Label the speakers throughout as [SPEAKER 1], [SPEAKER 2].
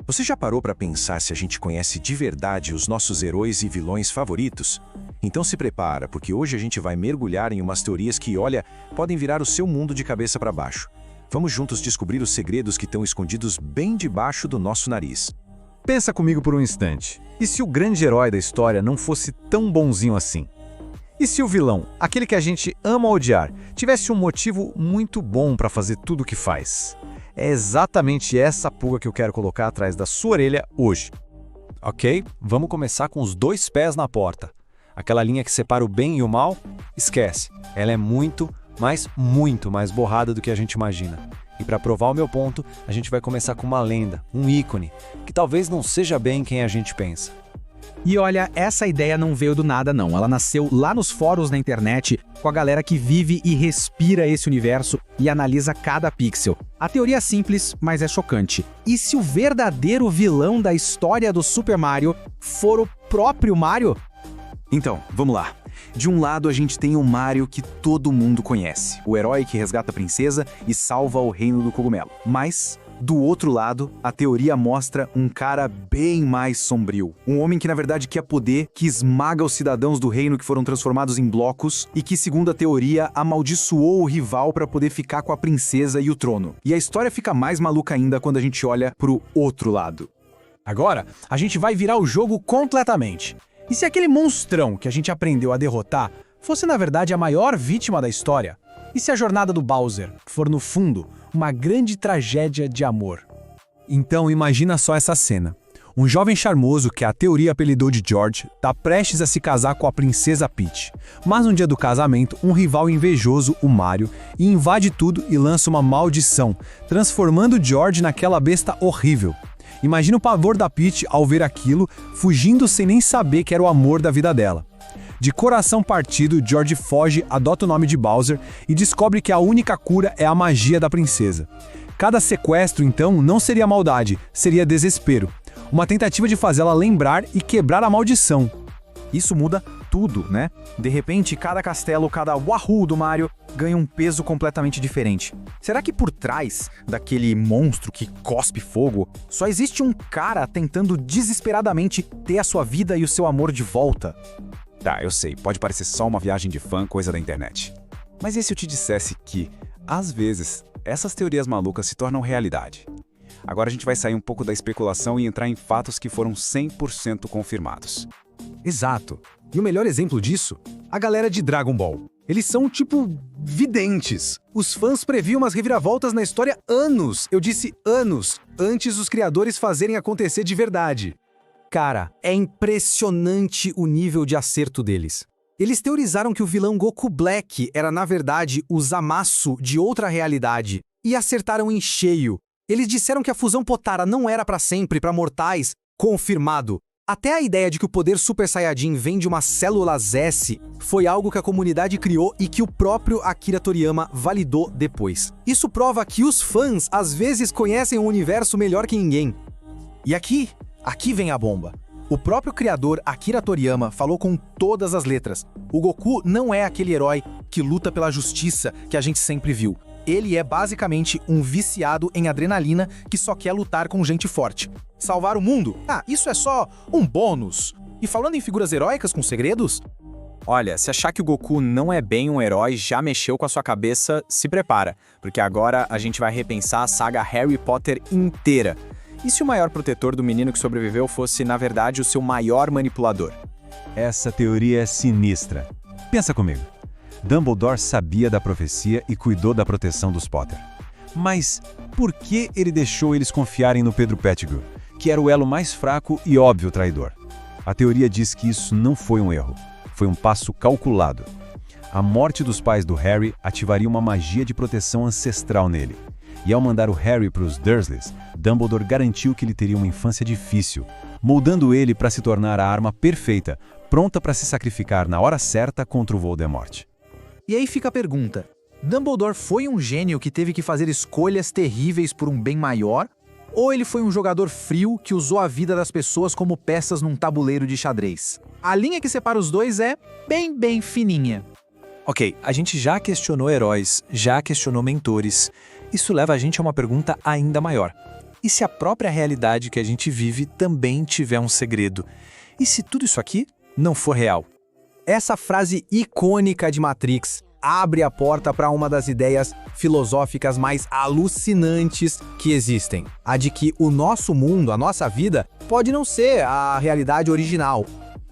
[SPEAKER 1] Você já parou para pensar se a gente conhece de verdade os nossos heróis e vilões favoritos? Então se prepara, porque hoje a gente vai mergulhar em umas teorias que, olha, podem virar o seu mundo de cabeça para baixo. Vamos juntos descobrir os segredos que estão escondidos bem debaixo do nosso nariz.
[SPEAKER 2] Pensa comigo por um instante. E se o grande herói da história não fosse tão bonzinho assim? E se o vilão, aquele que a gente ama odiar, tivesse um motivo muito bom para fazer tudo o que faz? É exatamente essa pulga que eu quero colocar atrás da sua orelha hoje.
[SPEAKER 3] Ok, vamos começar com os dois pés na porta. Aquela linha que separa o bem e o mal, esquece. Ela é muito mais borrada do que a gente imagina. E para provar o meu ponto, a gente vai começar com uma lenda, um ícone, que talvez não seja bem quem a gente pensa.
[SPEAKER 4] E olha, essa ideia não veio do nada não, ela nasceu lá nos fóruns na internet, com a galera que vive e respira esse universo e analisa cada pixel. A teoria é simples, mas é chocante. E se o verdadeiro vilão da história do Super Mario for o próprio Mario?
[SPEAKER 5] Então, vamos lá. De um lado a gente tem o Mario que todo mundo conhece, o herói que resgata a princesa e salva o reino do cogumelo. Mas, do outro lado, a teoria mostra um cara bem mais sombrio. Um homem que na verdade quer poder, que esmaga os cidadãos do reino que foram transformados em blocos e que, segundo a teoria, amaldiçoou o rival para poder ficar com a princesa e o trono. E a história fica mais maluca ainda quando a gente olha pro outro lado.
[SPEAKER 6] Agora, a gente vai virar o jogo completamente. E se aquele monstrão que a gente aprendeu a derrotar fosse na verdade a maior vítima da história? E se a jornada do Bowser for, no fundo, uma grande tragédia de amor?
[SPEAKER 3] Então imagina só essa cena. Um jovem charmoso que a teoria apelidou de George está prestes a se casar com a princesa Peach. Mas no dia do casamento, um rival invejoso, o Mario, invade tudo e lança uma maldição, transformando George naquela besta horrível. Imagina o pavor da Peach ao ver aquilo, fugindo sem nem saber que era o amor da vida dela. De coração partido, George foge, adota o nome de Bowser e descobre que a única cura é a magia da princesa. Cada sequestro, então, não seria maldade, seria desespero. Uma tentativa de fazê-la lembrar e quebrar a maldição.
[SPEAKER 5] Isso muda tudo, né? De repente, cada castelo, cada wahoo do Mario ganha um peso completamente diferente. Será que por trás daquele monstro que cospe fogo, só existe um cara tentando desesperadamente ter a sua vida e o seu amor de volta?
[SPEAKER 7] Tá, eu sei, pode parecer só uma viagem de fã, coisa da internet. Mas e se eu te dissesse que, às vezes, essas teorias malucas se tornam realidade? Agora a gente vai sair um pouco da especulação e entrar em fatos que foram 100% confirmados.
[SPEAKER 6] Exato. E o melhor exemplo disso? A galera de Dragon Ball. Eles são, tipo, videntes. Os fãs previam umas reviravoltas na história anos, eu disse anos, antes dos criadores fazerem acontecer de verdade. Cara, é impressionante o nível de acerto deles. Eles teorizaram que o vilão Goku Black era, na verdade, o Zamasu de outra realidade, e acertaram em cheio. Eles disseram que a fusão Potara não era pra sempre, pra mortais, confirmado. Até a ideia de que o poder Super Saiyajin vem de uma células S foi algo que a comunidade criou e que o próprio Akira Toriyama validou depois. Isso prova que os fãs às vezes conhecem o universo melhor que ninguém. E aqui vem a bomba. O próprio criador Akira Toriyama falou com todas as letras. O Goku não é aquele herói que luta pela justiça que a gente sempre viu. Ele é basicamente um viciado em adrenalina que só quer lutar com gente forte. Salvar o mundo? Ah, isso é só um bônus. E falando em figuras heróicas com segredos?
[SPEAKER 3] Olha, se achar que o Goku não é bem um herói, já mexeu com a sua cabeça, se prepara, porque agora a gente vai repensar a saga Harry Potter inteira. E se o maior protetor do menino que sobreviveu fosse, na verdade, o seu maior manipulador?
[SPEAKER 2] Essa teoria é sinistra. Pensa comigo. Dumbledore sabia da profecia e cuidou da proteção dos Potter. Mas por que ele deixou eles confiarem no Pedro Pettigrew, que era o elo mais fraco e óbvio traidor? A teoria diz que isso não foi um erro, foi um passo calculado. A morte dos pais do Harry ativaria uma magia de proteção ancestral nele. E ao mandar o Harry para os Dursleys, Dumbledore garantiu que ele teria uma infância difícil, moldando ele para se tornar a arma perfeita, pronta para se sacrificar na hora certa contra o Voldemort.
[SPEAKER 4] E aí fica a pergunta, Dumbledore foi um gênio que teve que fazer escolhas terríveis por um bem maior? Ou ele foi um jogador frio que usou a vida das pessoas como peças num tabuleiro de xadrez? A linha que separa os dois é bem fininha.
[SPEAKER 3] Ok, a gente já questionou heróis, já questionou mentores. Isso leva a gente a uma pergunta ainda maior. E se a própria realidade que a gente vive também tiver um segredo? E se tudo isso aqui não for real?
[SPEAKER 4] Essa frase icônica de Matrix abre a porta para uma das ideias filosóficas mais alucinantes que existem. A de que o nosso mundo, a nossa vida, pode não ser a realidade original.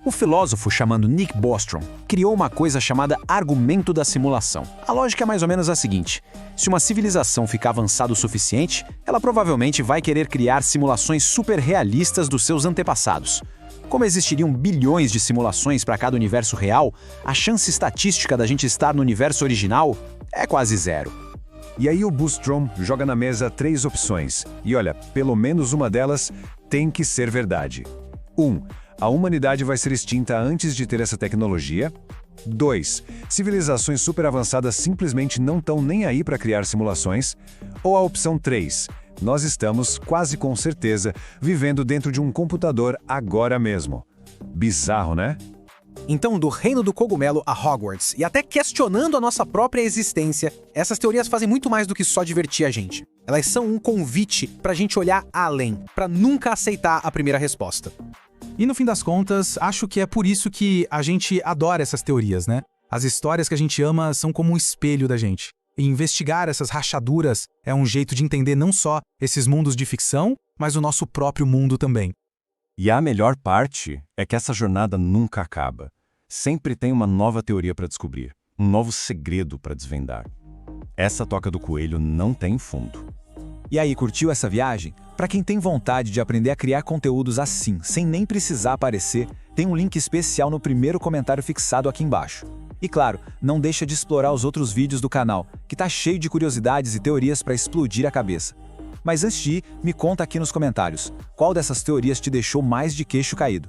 [SPEAKER 1] O filósofo chamado Nick Bostrom criou uma coisa chamada argumento da simulação. A lógica é mais ou menos a seguinte: se uma civilização ficar avançada o suficiente, ela provavelmente vai querer criar simulações super realistas dos seus antepassados. Como existiriam bilhões de simulações para cada universo real, a chance estatística da gente estar no universo original é quase zero.
[SPEAKER 2] E aí o Bostrom joga na mesa 3 opções. E olha, pelo menos uma delas tem que ser verdade. 1. A humanidade vai ser extinta antes de ter essa tecnologia. 2. Civilizações super avançadas simplesmente não estão nem aí para criar simulações. Ou a opção 3. Nós estamos, quase com certeza, vivendo dentro de um computador agora mesmo. Bizarro, né?
[SPEAKER 4] Então, do reino do cogumelo a Hogwarts, e até questionando a nossa própria existência, essas teorias fazem muito mais do que só divertir a gente. Elas são um convite pra gente olhar além, pra nunca aceitar a primeira resposta. E no fim das contas, acho que é por isso que a gente adora essas teorias, né? As histórias que a gente ama são como um espelho da gente. E investigar essas rachaduras é um jeito de entender não só esses mundos de ficção, mas o nosso próprio mundo também.
[SPEAKER 2] E a melhor parte é que essa jornada nunca acaba. Sempre tem uma nova teoria para descobrir, um novo segredo para desvendar. Essa toca do coelho não tem fundo.
[SPEAKER 3] E aí, curtiu essa viagem? Para quem tem vontade de aprender a criar conteúdos assim, sem nem precisar aparecer, tem um link especial no primeiro comentário fixado aqui embaixo. E claro, não deixa de explorar os outros vídeos do canal, que tá cheio de curiosidades e teorias para explodir a cabeça. Mas antes de ir, me conta aqui nos comentários, qual dessas teorias te deixou mais de queixo caído?